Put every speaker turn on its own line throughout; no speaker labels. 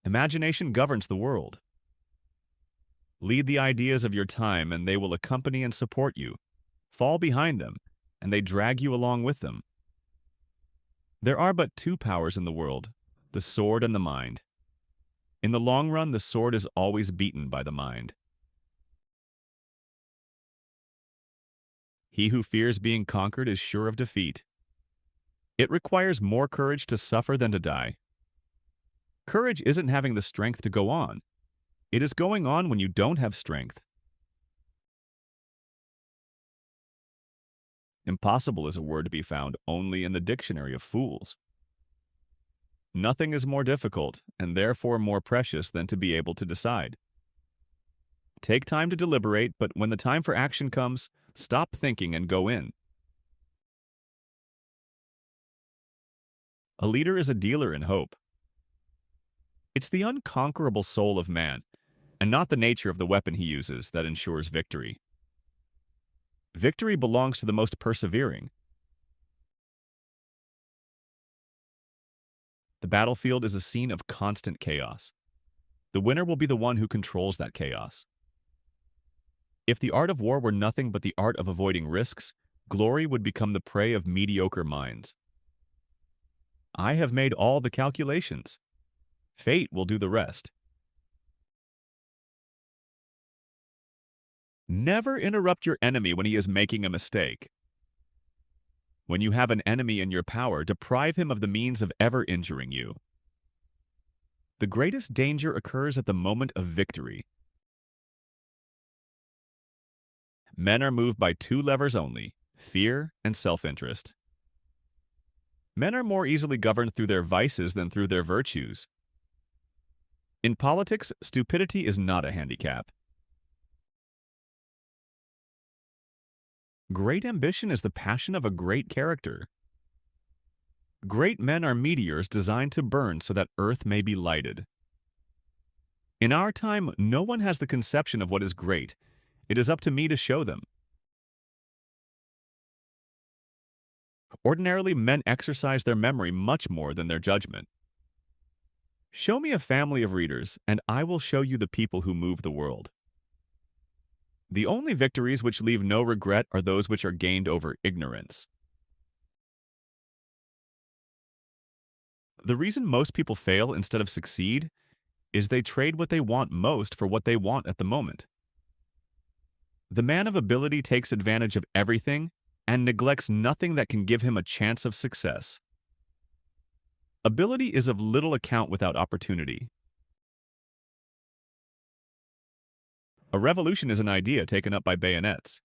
Imagination governs the world. Lead the ideas of your time, and they will accompany and support you. Fall behind them, and they drag you along with them. There are but two powers in the world, the sword and the mind. In the long run, the sword is always beaten by the mind. He who fears being conquered is sure of defeat. It requires more courage to suffer than to die. Courage isn't having the strength to go on. It is going on when you don't have strength. Impossible is a word to be found only in the dictionary of fools. Nothing is more difficult, and therefore more precious, than to be able to decide. Take time to deliberate, but when the time for action comes, stop thinking and go in. A leader is a dealer in hope. It's the unconquerable soul of man, and not the nature of the weapon he uses, that ensures victory. Victory belongs to the most persevering. The battlefield is a scene of constant chaos. The winner will be the one who controls that chaos. If the art of war were nothing but the art of avoiding risks, glory would become the prey of mediocre minds. I have made all the calculations. Fate will do the rest. Never interrupt your enemy when he is making a mistake. When you have an enemy in your power, deprive him of the means of ever injuring you. The greatest danger occurs at the moment of victory. Men are moved by two levers only, fear and self-interest. Men are more easily governed through their vices than through their virtues. In politics, stupidity is not a handicap. Great ambition is the passion of a great character. Great men are meteors designed to burn so that earth may be lighted. In our time, no one has the conception of what is great. It is up to me to show them. Ordinarily, men exercise their memory much more than their judgment. Show me a family of readers, and I will show you the people who move the world. The only victories which leave no regret are those which are gained over ignorance. The reason most people fail instead of succeed is they trade what they want most for what they want at the moment. The man of ability takes advantage of everything and neglects nothing that can give him a chance of success. Ability is of little account without opportunity. A revolution is an idea taken up by bayonets.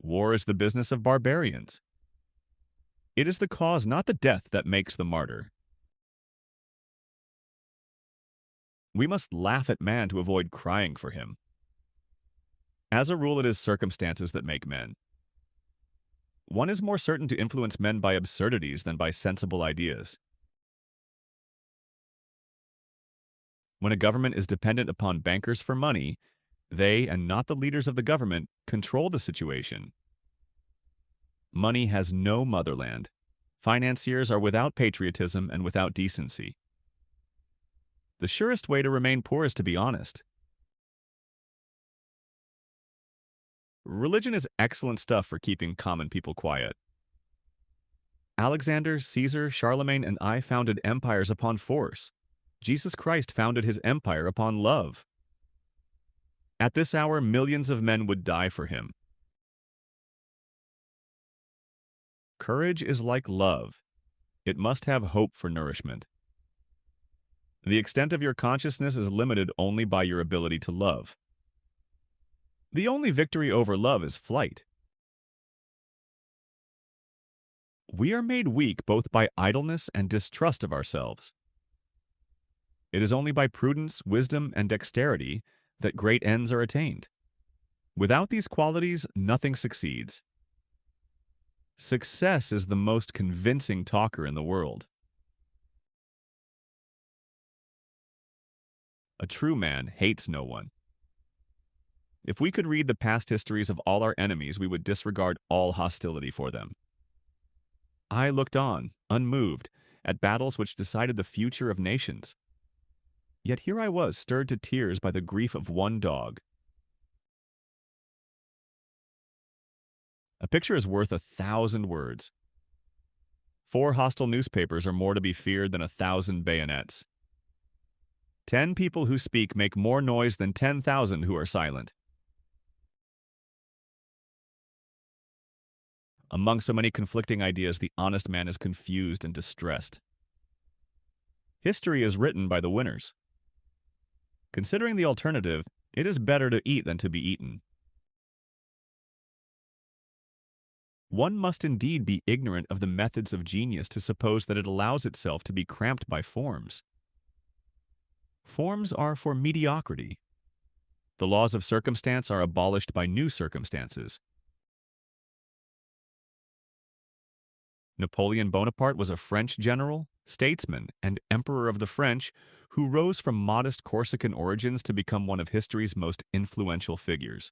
War is the business of barbarians. It is the cause, not the death, that makes the martyr. We must laugh at man to avoid crying for him. As a rule, it is circumstances that make men. One is more certain to influence men by absurdities than by sensible ideas. When a government is dependent upon bankers for money, they, and not the leaders of the government, control the situation. Money has no motherland. Financiers are without patriotism and without decency. The surest way to remain poor is to be honest. Religion is excellent stuff for keeping common people quiet. Alexander, Caesar, Charlemagne, and I founded empires upon force. Jesus Christ founded his empire upon love. At this hour, millions of men would die for him. Courage is like love. It must have hope for nourishment. The extent of your consciousness is limited only by your ability to love. The only victory over love is flight. We are made weak both by idleness and distrust of ourselves. It is only by prudence, wisdom, and dexterity that great ends are attained. Without these qualities, nothing succeeds. Success is the most convincing talker in the world. A true man hates no one. If we could read the past histories of all our enemies, we would disregard all hostility for them. I looked on, unmoved, at battles which decided the future of nations. Yet here I was, stirred to tears by the grief of one dog. A picture is worth 1,000 words. 4 hostile newspapers are more to be feared than 1,000 bayonets. 10 people who speak make more noise than 10,000 who are silent. Among so many conflicting ideas, the honest man is confused and distressed. History is written by the winners. Considering the alternative, it is better to eat than to be eaten. One must indeed be ignorant of the methods of genius to suppose that it allows itself to be cramped by forms. Forms are for mediocrity. The laws of circumstance are abolished by new circumstances. Napoleon Bonaparte was a French general, statesman, and emperor of the French who rose from modest Corsican origins to become one of history's most influential figures.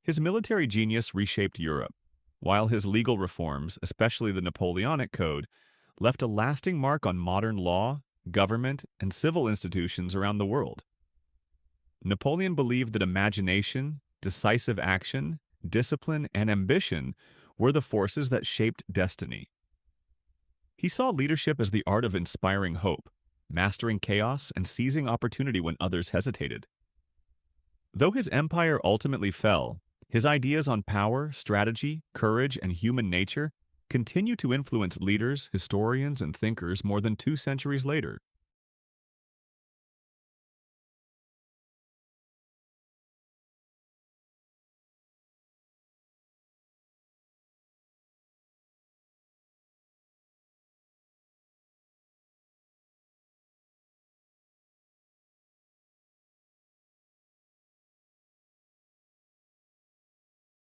His military genius reshaped Europe, while his legal reforms, especially the Napoleonic Code, left a lasting mark on modern law, government, and civil institutions around the world. Napoleon believed that imagination, decisive action, discipline, and ambition were the forces that shaped destiny. He saw leadership as the art of inspiring hope, mastering chaos, and seizing opportunity when others hesitated. Though his empire ultimately fell, his ideas on power, strategy, courage, and human nature continue to influence leaders, historians, and thinkers more than 2 centuries later.